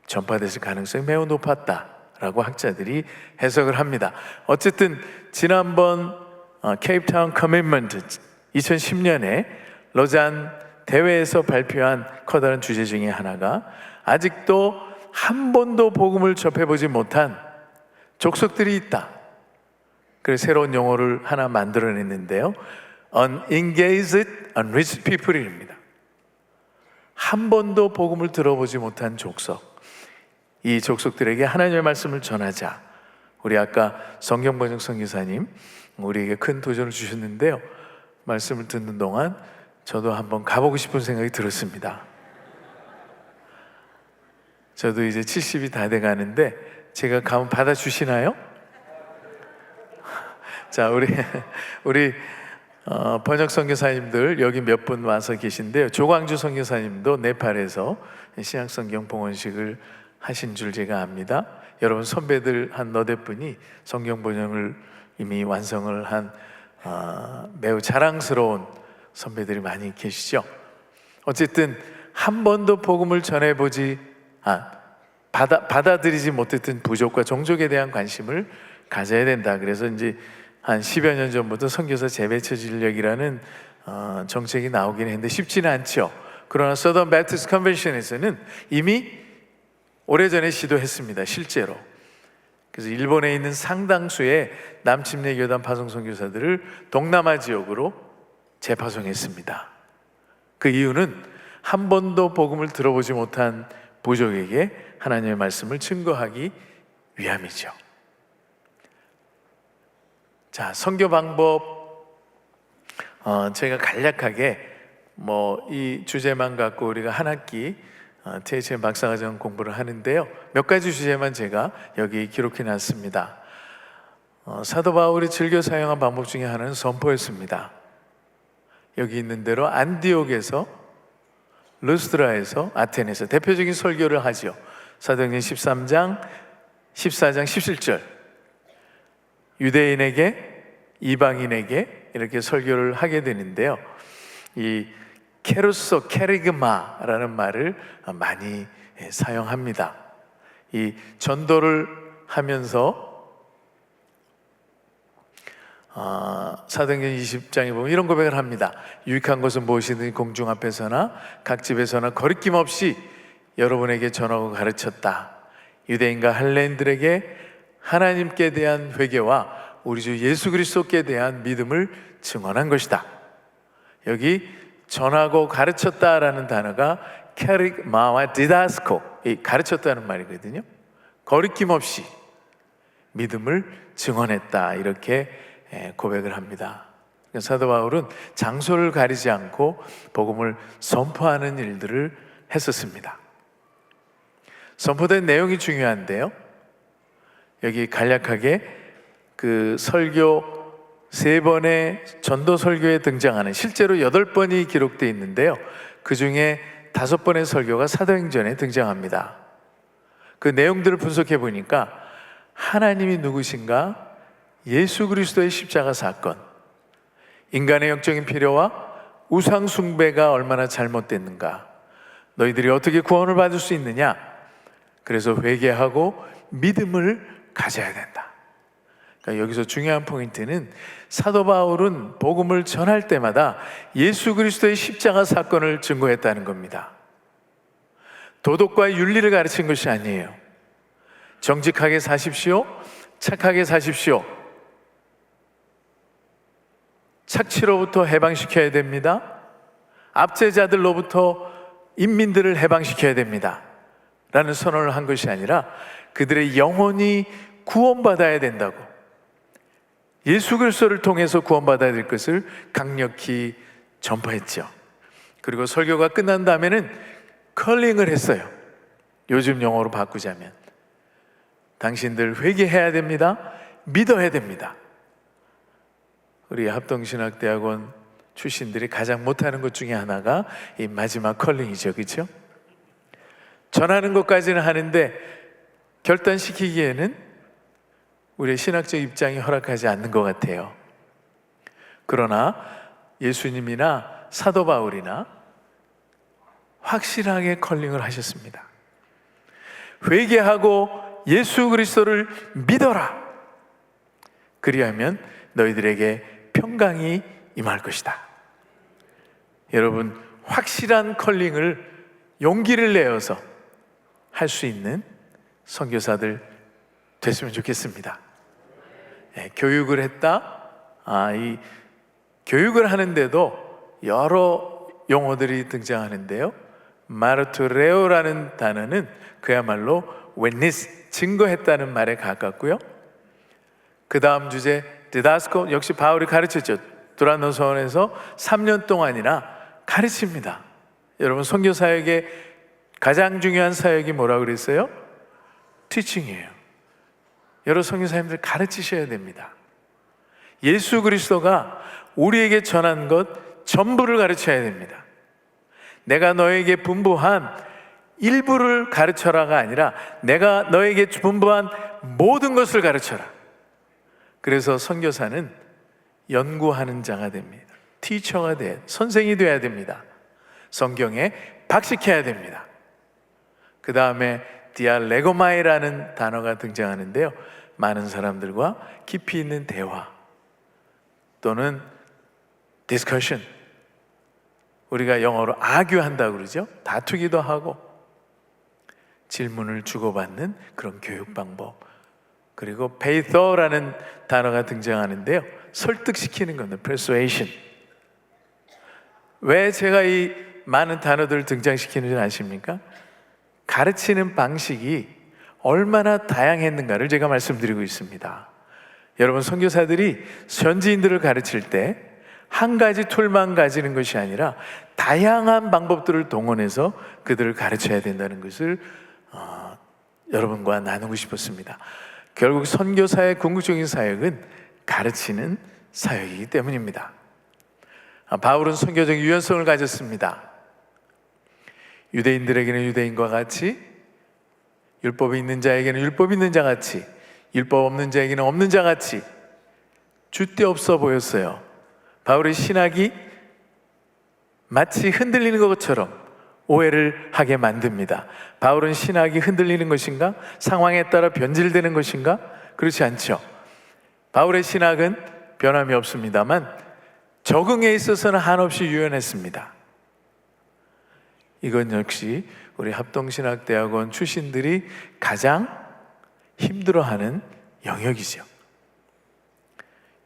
전파됐을 가능성이 매우 높았다라고 학자들이 해석을 합니다. 어쨌든 지난번 케이프타운 커밋먼트 2010년에 로잔 대회에서 발표한 커다란 주제 중에 하나가 아직도 한 번도 복음을 접해보지 못한 족속들이 있다. 그래서 새로운 용어를 하나 만들어냈는데요. Unengaged, unreached people입니다. 한 번도 복음을 들어보지 못한 족속, 이 족속들에게 하나님의 말씀을 전하자. 우리 아까 성경번역 선교사님 우리에게 큰 도전을 주셨는데요, 말씀을 듣는 동안 저도 한번 가보고 싶은 생각이 들었습니다. 저도 이제 70이 다 돼가는데 제가 가면 받아주시나요? 자, 우리 번역 선교사님들 여기 몇 분 와서 계신데요. 조광주 선교사님도 네팔에서 신약성경 봉헌식을 하신 줄 제가 압니다. 여러분 선배들 한 너댓 분이 성경 번역을 이미 완성을 한 매우 자랑스러운 선배들이 많이 계시죠. 어쨌든 한 번도 복음을 전해보지 받아들이지 못했던 부족과 종족에 대한 관심을 가져야 된다. 그래서 이제 한 10여 년 전부터 선교사 재배처 진력이라는 정책이 나오긴 했는데 쉽지는 않죠. 그러나 서던 배프티스트 컨벤션에서는 이미 오래전에 시도했습니다. 실제로. 그래서 일본에 있는 상당수의 남침내 교단 파송 선교사들을 동남아 지역으로 재파송했습니다. 그 이유는 한 번도 복음을 들어보지 못한 부족에게 하나님의 말씀을 증거하기 위함이죠. 자, 선교 방법 제가 간략하게 이 주제만 갖고 우리가 한 학기 THM 박사과정 공부를 하는데요, 몇 가지 주제만 제가 여기 기록해 놨습니다. 사도 바울이 즐겨 사용한 방법 중에 하나는 선포였습니다. 여기 있는 대로 안디옥에서, 루스드라에서, 아테네에서 대표적인 설교를 하죠. 사도행전 13장, 14장, 17절 유대인에게, 이방인에게 이렇게 설교를 하게 되는데요, 이 케루소, 케리그마라는 말을 많이 사용합니다. 이 전도를 하면서 사도행전 20장에 보면 이런 고백을 합니다. 유익한 것은 무엇이든지 공중 앞에서나 각 집에서나 거리낌 없이 여러분에게 전하고 가르쳤다. 유대인과 할례인들에게 하나님께 대한 회개와 우리 주 예수 그리스도께 대한 믿음을 증언한 것이다. 여기 전하고 가르쳤다라는 단어가 캐릭마와 디다스코, 가르쳤다는 말이거든요. 거리낌 없이 믿음을 증언했다, 이렇게 고백을 합니다. 사도 바울은 장소를 가리지 않고 복음을 선포하는 일들을 했었습니다. 선포된 내용이 중요한데요, 여기 간략하게 그 설교 3번의 전도 설교에 등장하는, 실제로 8번이 기록되어 있는데요, 그 중에 5번의 설교가 사도행전에 등장합니다. 그 내용들을 분석해 보니까 하나님이 누구신가, 예수 그리스도의 십자가 사건, 인간의 영적인 필요와 우상 숭배가 얼마나 잘못됐는가, 너희들이 어떻게 구원을 받을 수 있느냐, 그래서 회개하고 믿음을 가져야 된다. 그러니까 여기서 중요한 포인트는 사도 바울은 복음을 전할 때마다 예수 그리스도의 십자가 사건을 증거했다는 겁니다. 도덕과 윤리를 가르친 것이 아니에요. 정직하게 사십시오, 착하게 사십시오, 착취로부터 해방시켜야 됩니다, 압제자들로부터 인민들을 해방시켜야 됩니다 라는 선언을 한 것이 아니라 그들의 영혼이 구원받아야 된다고, 예수 그리스도를 통해서 구원받아야 될 것을 강력히 전파했죠. 그리고 설교가 끝난 다음에는 컬링을 했어요. 요즘 용어로 바꾸자면 당신들 회개해야 됩니다, 믿어야 됩니다. 우리 합동신학대학원 출신들이 가장 못하는 것 중에 하나가 이 마지막 컬링이죠, 그렇죠? 전하는 것까지는 하는데 결단시키기에는 우리의 신학적 입장이 허락하지 않는 것 같아요. 그러나 예수님이나 사도 바울이나 확실하게 컬링을 하셨습니다. 회개하고 예수 그리스도를 믿어라. 그리하면 너희들에게 평강이 임할 것이다. 여러분, 확실한 컬링을 용기를 내어서 할 수 있는 선교사들 됐으면 좋겠습니다. 교육을 했다. 이 교육을 하는데도 여러 용어들이 등장하는데요, 마르투레오라는 단어는 그야말로 웬니스, 증거했다는 말에 가깝고요, 그 다음 주제 디다스코, 역시 바울이 가르쳤죠. 두란노서원에서 3년 동안이나 가르칩니다. 여러분, 선교사역의 가장 중요한 사역이 뭐라고 그랬어요? 티칭이에요. 여러 선교사님들 가르치셔야 됩니다. 예수 그리스도가 우리에게 전한 것 전부를 가르쳐야 됩니다. 내가 너에게 분부한 일부를 가르쳐라가 아니라 내가 너에게 분부한 모든 것을 가르쳐라. 그래서 선교사는 연구하는 자가 됩니다. 티처가 돼, 선생이 돼야 됩니다. 성경에 박식해야 됩니다. 그 다음에 디알레고마이라는 단어가 등장하는데요, 많은 사람들과 깊이 있는 대화 또는 디스커션, 우리가 영어로 아규한다고 그러죠. 다투기도 하고 질문을 주고받는 그런 교육 방법. 그리고 페이더라는 단어가 등장하는데요, 설득시키는 겁니다. persuasion. 왜 제가 이 많은 단어들을 등장시키는지 아십니까? 가르치는 방식이 얼마나 다양했는가를 제가 말씀드리고 있습니다. 여러분, 선교사들이 현지인들을 가르칠 때 한 가지 툴만 가지는 것이 아니라 다양한 방법들을 동원해서 그들을 가르쳐야 된다는 것을 여러분과 나누고 싶었습니다. 결국 선교사의 궁극적인 사역은 가르치는 사역이기 때문입니다. 바울은 선교적 유연성을 가졌습니다. 유대인들에게는 유대인과 같이, 율법이 있는 자에게는 율법 있는 자 같이, 율법 없는 자에게는 없는 자 같이 줏대 없어 보였어요. 바울의 신학이 마치 흔들리는 것처럼 오해를 하게 만듭니다. 바울은 신학이 흔들리는 것인가? 상황에 따라 변질되는 것인가? 그렇지 않죠. 바울의 신학은 변함이 없습니다만 적응에 있어서는 한없이 유연했습니다. 이건 역시 우리 합동신학대학원 출신들이 가장 힘들어하는 영역이죠.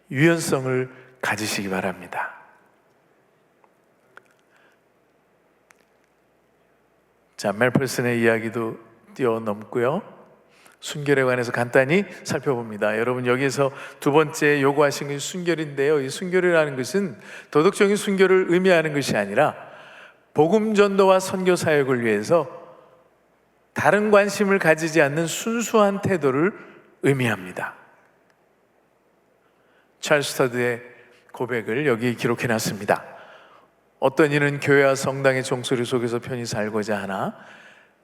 유연성을 가지시기 바랍니다. 자, 멜펄슨의 이야기도 뛰어넘고요. 순결에 관해서 간단히 살펴봅니다. 여러분, 여기에서 두 번째 요구하신 것이 순결인데요. 이 순결이라는 것은 도덕적인 순결을 의미하는 것이 아니라 복음 전도와 선교 사역을 위해서 다른 관심을 가지지 않는 순수한 태도를 의미합니다. 찰스 스터드의 고백을 여기 기록해 놨습니다. 어떤 이는 교회와 성당의 종소리 속에서 편히 살고자 하나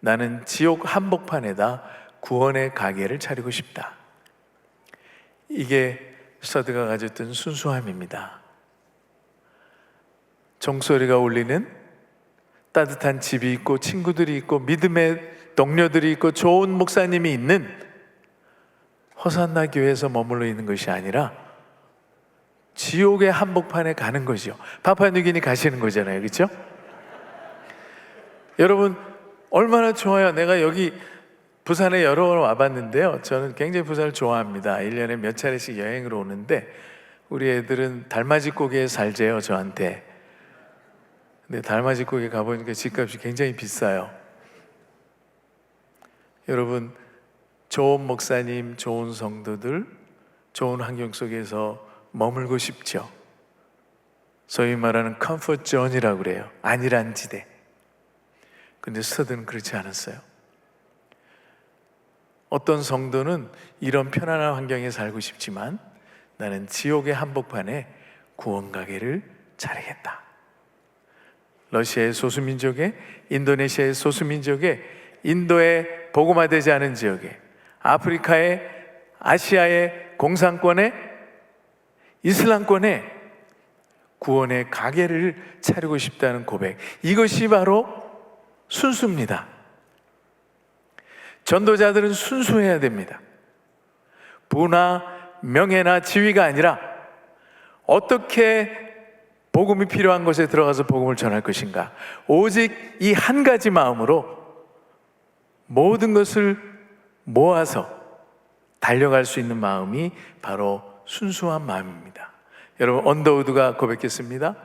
나는 지옥 한복판에다 구원의 가게를 차리고 싶다. 이게 스터드가 가졌던 순수함입니다. 종소리가 울리는 따뜻한 집이 있고 친구들이 있고 믿음의 동료들이 있고 좋은 목사님이 있는 허산나 교회에서 머물러 있는 것이 아니라 지옥의 한복판에 가는 거죠. 파푸아뉴기니 가시는 거잖아요. 그렇죠? 여러분, 얼마나 좋아요. 내가 여기 부산에 여러 번 와봤는데요. 저는 굉장히 부산을 좋아합니다. 1년에 몇 차례씩 여행으로 오는데 우리 애들은 달맞이고개에 살재요, 저한테. 근데 달맞이고개 가보니까 집값이 굉장히 비싸요. 여러분, 좋은 목사님, 좋은 성도들, 좋은 환경 속에서 머물고 싶죠. 소위 말하는 컴포트 존이라고 그래요. 안일한 지대. 근데 스터드는 그렇지 않았어요. 어떤 성도는 이런 편안한 환경에 살고 싶지만 나는 지옥의 한복판에 구원 가게를 차리겠다. 러시아의 소수민족에, 인도네시아의 소수민족에, 인도의 복음화되지 않은 지역에, 아프리카의, 아시아의 공산권에, 이슬람권에 구원의 가게를 차리고 싶다는 고백. 이것이 바로 순수입니다. 전도자들은 순수해야 됩니다. 부나 명예나 지위가 아니라 어떻게 복음이 필요한 곳에 들어가서 복음을 전할 것인가. 오직 이 한 가지 마음으로 모든 것을 모아서 달려갈 수 있는 마음이 바로 순수한 마음입니다. 여러분, 언더우드가 고백했습니다.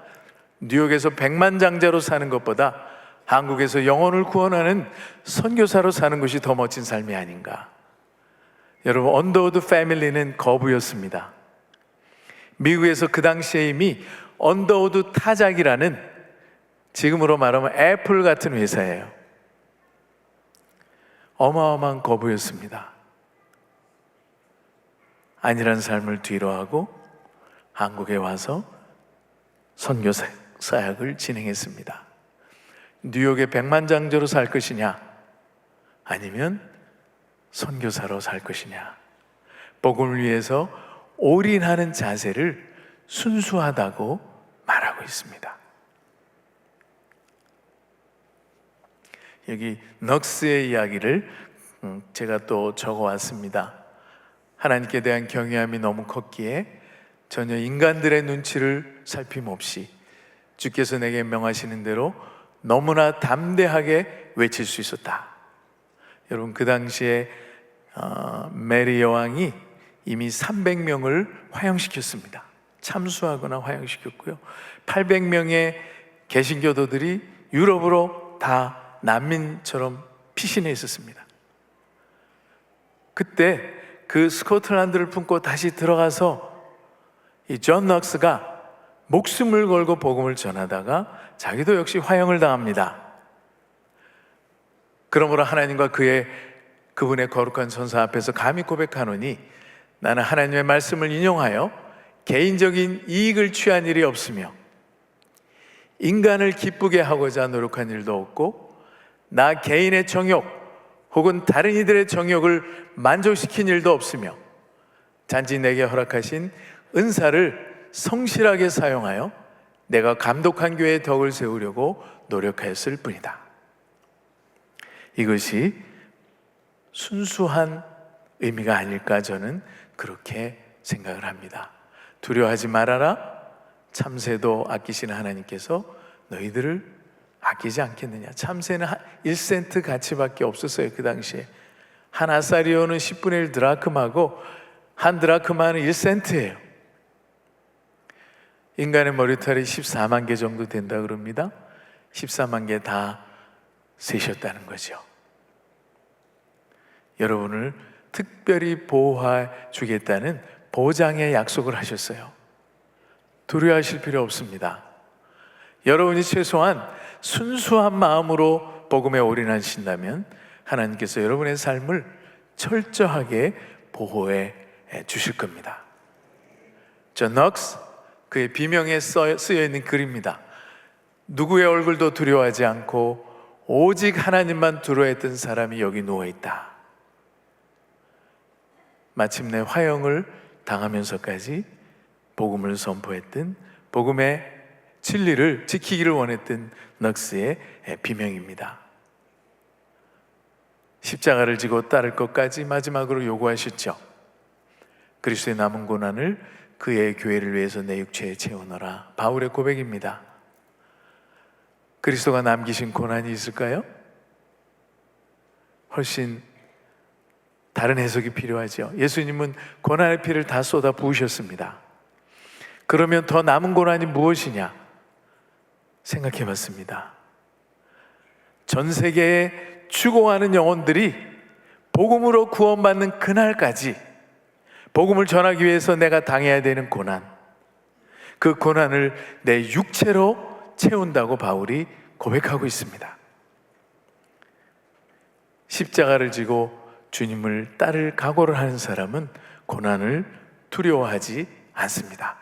뉴욕에서 백만장자로 사는 것보다 한국에서 영혼을 구원하는 선교사로 사는 것이 더 멋진 삶이 아닌가. 여러분, 언더우드 패밀리는 거부였습니다. 미국에서 그 당시에 이미 언더우드 타작이라는, 지금으로 말하면 애플 같은 회사예요. 어마어마한 거부였습니다. 안일한 삶을 뒤로하고 한국에 와서 선교 사역을 진행했습니다. 뉴욕의 백만장자로 살 것이냐, 아니면 선교사로 살 것이냐. 복음을 위해서 올인하는 자세를 순수하다고 말하고 있습니다. 여기 넉스의 이야기를 제가 또 적어왔습니다. 하나님께 대한 경외함이 너무 컸기에 전혀 인간들의 눈치를 살핌없이 주께서 내게 명하시는 대로 너무나 담대하게 외칠 수 있었다. 여러분, 그 당시에 메리 여왕이 이미 300명을 화형시켰습니다. 참수하거나 화형시켰고요. 800명의 개신교도들이 유럽으로 다 난민처럼 피신해 있었습니다. 그때 그 스코틀랜드를 품고 다시 들어가서 이 존 넉스가 목숨을 걸고 복음을 전하다가 자기도 역시 화형을 당합니다. 그러므로 하나님과 그분의 거룩한 선사 앞에서 감히 고백하노니 나는 하나님의 말씀을 인용하여 개인적인 이익을 취한 일이 없으며 인간을 기쁘게 하고자 노력한 일도 없고 나 개인의 정욕 혹은 다른 이들의 정욕을 만족시킨 일도 없으며 단지 내게 허락하신 은사를 성실하게 사용하여 내가 감독한 교회의 덕을 세우려고 노력하였을 뿐이다. 이것이 순수한 의미가 아닐까 저는 그렇게 생각을 합니다. 두려워하지 말아라. 참새도 아끼시는 하나님께서 너희들을 아끼지 않겠느냐. 참새는 1센트 가치밖에 없었어요. 그 당시에 한 아사리오는 10분의 1 드라크마고 한 드라크마는 1센트예요. 인간의 머리털이 14만 개 정도 된다 그럽니다. 14만 개 다 세셨다는 거죠. 여러분을 특별히 보호해 주겠다는 보장의 약속을 하셨어요. 두려워하실 필요 없습니다. 여러분이 최소한 순수한 마음으로 복음에 올인하신다면 하나님께서 여러분의 삶을 철저하게 보호해 주실 겁니다. 존 넉스, 그의 비명에 쓰여 있는 글입니다. 누구의 얼굴도 두려워하지 않고 오직 하나님만 두려워했던 사람이 여기 누워있다. 마침내 화형을 당하면서까지 복음을 선포했던, 복음의 진리를 지키기를 원했던 넉스의 비명입니다. 십자가를 지고 따를 것까지 마지막으로 요구하셨죠. 그리스도의 남은 고난을 그의 교회를 위해서 내 육체에 채우노라. 바울의 고백입니다. 그리스도가 남기신 고난이 있을까요? 훨씬 다른 해석이 필요하죠. 예수님은 고난의 피를 다 쏟아 부으셨습니다. 그러면 더 남은 고난이 무엇이냐 생각해 봤습니다. 전 세계에 추구하는 영혼들이 복음으로 구원받는 그날까지 복음을 전하기 위해서 내가 당해야 되는 고난, 그 고난을 내 육체로 채운다고 바울이 고백하고 있습니다. 십자가를 지고 주님을 따를 각오를 하는 사람은 고난을 두려워하지 않습니다.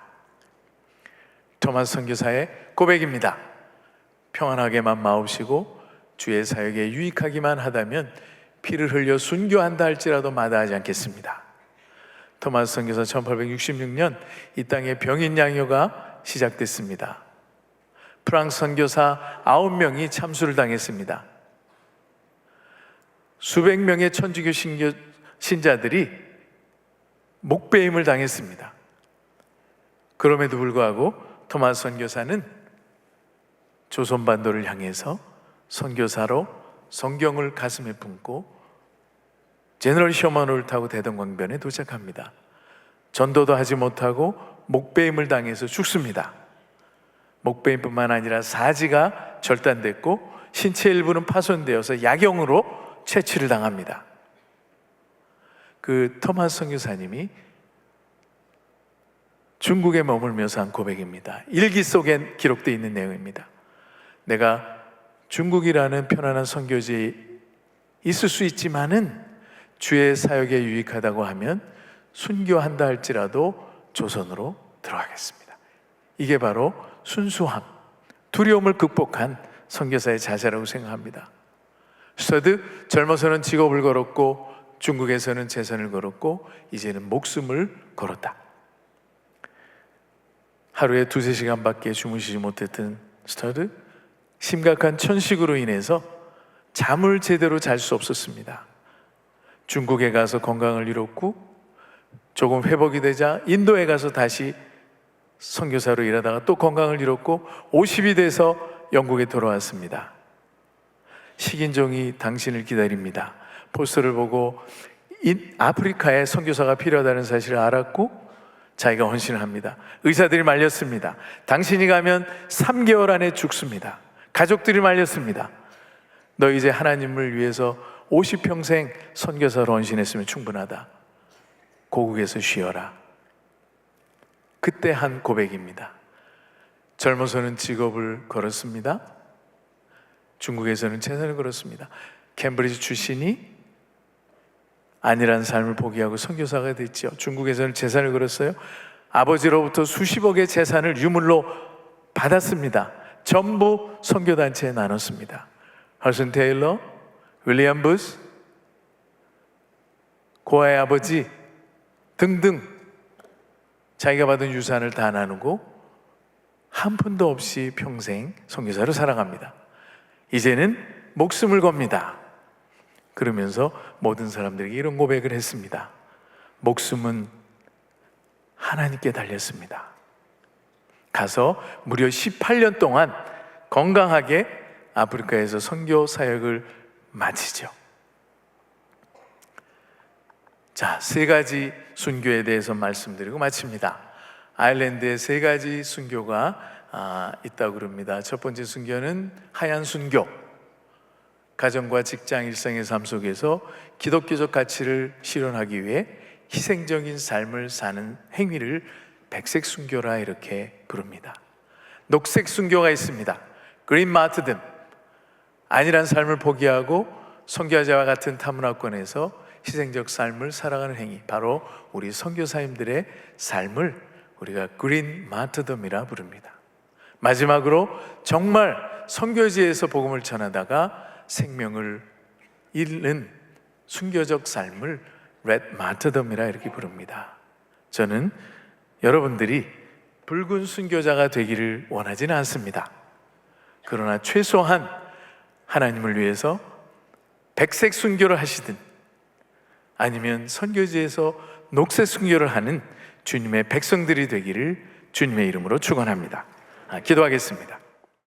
토마스 선교사의 고백입니다. 평안하게만 마옵시고 주의 사역에 유익하기만 하다면 피를 흘려 순교한다 할지라도 마다하지 않겠습니다. 토마스 선교사 1866년 이 땅에 병인 양요가 시작됐습니다. 프랑스 선교사 9명이 참수를 당했습니다. 수백 명의 천주교 신자들이 목배임을 당했습니다. 그럼에도 불구하고 토마스 선교사는 조선반도를 향해서 선교사로 성경을 가슴에 품고 제너럴 셔먼호를 타고 대동강변에 도착합니다. 전도도 하지 못하고 목배임을 당해서 죽습니다. 목배임뿐만 아니라 사지가 절단됐고 신체 일부는 파손되어서 야경으로 채취를 당합니다. 그 토마스 선교사님이 중국에 머물면서 한 고백입니다. 일기 속에 기록되어 있는 내용입니다. 내가 중국이라는 편안한 선교지에 있을 수 있지만은 주의 사역에 유익하다고 하면 순교한다 할지라도 조선으로 들어가겠습니다. 이게 바로 순수함, 두려움을 극복한 선교사의 자세라고 생각합니다. 스터드, 젊어서는 직업을 걸었고 중국에서는 재산을 걸었고 이제는 목숨을 걸었다. 하루에 2-3시간밖에 주무시지 못했던 스터드, 심각한 천식으로 인해서 잠을 제대로 잘 수 없었습니다. 중국에 가서 건강을 잃었고 조금 회복이 되자 인도에 가서 다시 선교사로 일하다가 또 건강을 잃었고 50이 돼서 영국에 돌아왔습니다. 식인종이 당신을 기다립니다. 포스터를 보고 아프리카에 선교사가 필요하다는 사실을 알았고 자기가 헌신을 합니다. 의사들이 말렸습니다. 당신이 가면 3개월 안에 죽습니다. 가족들이 말렸습니다. 너 이제 하나님을 위해서 50평생 선교사로 헌신했으면 충분하다. 고국에서 쉬어라. 그때 한 고백입니다. 젊어서는 직업을 걸었습니다. 중국에서는 재산을 걸었습니다. 캠브리지 출신이 안일한 삶을 포기하고 선교사가 됐죠. 중국에서는 재산을 걸었어요. 아버지로부터 수십억의 재산을 유물로 받았습니다. 전부 선교단체에 나눴습니다. 헐슨 테일러, 윌리엄 부스, 고아의 아버지 등등 자기가 받은 유산을 다 나누고 한 푼도 없이 평생 선교사를 살아갑니다. 이제는 목숨을 겁니다. 그러면서 모든 사람들에게 이런 고백을 했습니다. 목숨은 하나님께 달렸습니다. 가서 무려 18년 동안 건강하게 아프리카에서 선교 사역을 마치죠. 자, 세 가지 순교에 대해서 말씀드리고 마칩니다. 아일랜드에 세 가지 순교가 있다고 그럽니다. 첫 번째 순교는 하얀 순교. 가정과 직장, 일상의 삶 속에서 기독교적 가치를 실현하기 위해 희생적인 삶을 사는 행위를 백색 순교라 이렇게 부릅니다. 녹색 순교가 있습니다. 그린 마트듬. 안일한 삶을 포기하고 선교자와 같은 타문화권에서 희생적 삶을 살아가는 행위, 바로 우리 선교사님들의 삶을 우리가 그린 마트덤이라 부릅니다. 마지막으로 정말 선교지에서 복음을 전하다가 생명을 잃는 순교적 삶을 레드 마트덤이라 이렇게 부릅니다. 저는 여러분들이 붉은 순교자가 되기를 원하지는 않습니다. 그러나 최소한 하나님을 위해서 백색 순교를 하시든 아니면 선교지에서 녹색 순교를 하는 주님의 백성들이 되기를 주님의 이름으로 축원합니다. 기도하겠습니다.